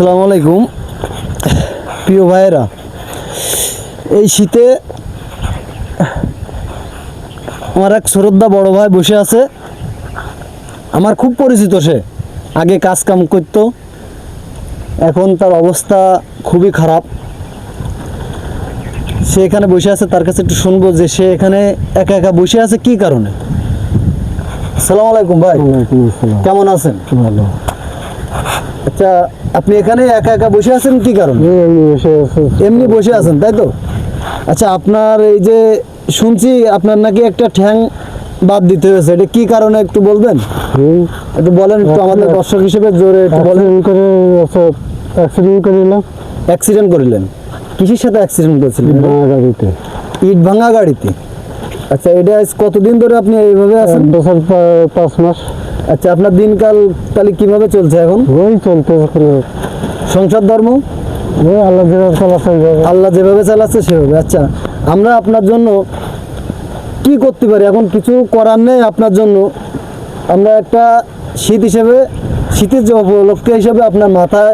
আসসালামু আলাইকুম প্রিয় ভাইয়েরা, এই শীতে আমার এক শ্রদ্ধা বড় ভাই বসে আছে। আমার খুব পরিচিত, সে আগে কাজ কাম করতো, এখন তার অবস্থা খুবই খারাপ। সে এখানে বসে আছে, তার কাছে একটু শুনবো যে সে এখানে একা একা বসে আছে কি কারণে। আসসালামু আলাইকুম ভাই, কেমন আছেন? ভালো। আচ্ছা, আপনি এখানে একা একা বসে আছেন কি কারণে? এমনি বসে আছেন তাই তো? আচ্ছা, আপনার এই যে শুনছি আপনার নাকি একটা ঠ্যাং বাদ দিতে হয়েছে, এটা কি কারণে একটু বলবেন? একটু বলেন, একটু আমাদের দর্শক হিসেবে জোরে একটু বলেন। অ্যাক্সিডেন্ট করিলেন? কিসের সাথে অ্যাক্সিডেন্ট করেছিলেন? গাড়িতে, ইট ভাঙা গাড়িতে। আচ্ছা, এটা কতদিন ধরে আপনি এইভাবে আছেন? 5 মাস। আচ্ছা, আপনার দিনকাল তাহলে কিভাবে চলছে এখন? ওই চলতে সংসার ধর্ম আল্লাহ যেভাবে চালাচ্ছে আল্লাহ যেভাবে চালাচ্ছে সেভাবে। আচ্ছা, আমরা আপনার জন্য কি করতে পারি? এখন কিছু করার নেই আপনার জন্য। আমরা একটা শীত হিসেবে, শীতের যে উপলক্ষে হিসেবে আপনার মাথায়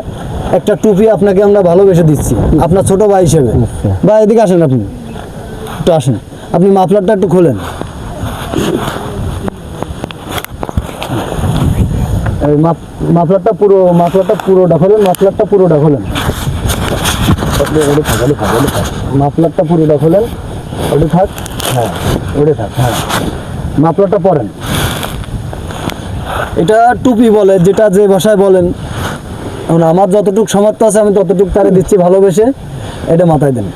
একটা টুপি আপনাকে আমরা ভালোবেসে দিচ্ছি, আপনার ছোট ভাই হিসেবে। বা এদিকে আসেন, আপনি একটু আসেন, আপনি মাফলারটা একটু খোলেন। এই মাফলারটা পুরোটা খোলেন, মাফলারটা পুরোটা খোলেন, মাফলারটা পুরোটা খোলেন। ওটা থাক, হ্যাঁ ওটা থাক, হ্যাঁ মাফলারটা পরেন। এটা টুপি বলে, যেটা যে ভাষায় বলেন। এখন আমার যতটুকু সামর্থ্য আছে আমি ততটুকু তারে দিচ্ছি ভালোবেসে। এটা মাথায় দেন।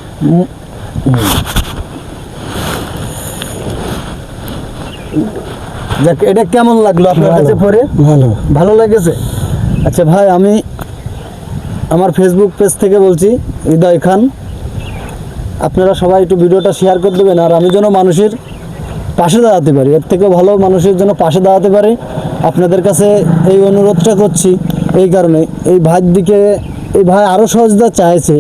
যাক, এটা কেমন লাগলো আপনার কাছে পরে? ভালো লেগেছে? আচ্ছা ভাই, আমি আমার ফেসবুক পেজ থেকে বলছি, হৃদয় খান। আপনারা সবাই একটু ভিডিওটা শেয়ার করে দেবেন, আর আমি যেন মানুষের পাশে দাঁড়াতে পারি, এর থেকে ভালো মানুষের জন্য পাশে দাঁড়াতে পারি। আপনাদের কাছে এই অনুরোধটা করছি এই কারণে, এই ভাইয়ের দিকে, এই ভাই আরও সহযোগিতা চাইছে,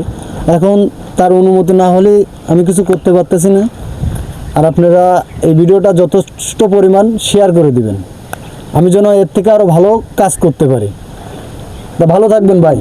এখন তার অনুমতি না হলে আমি কিছু করতে পারতেছি না। আর আপনারা এই ভিডিওটা যথেষ্ট পরিমাণ শেয়ার করে দিবেন, আমি যেন এর থেকে আরও ভালো কাজ করতে পারি। তা ভালো থাকবেন ভাই।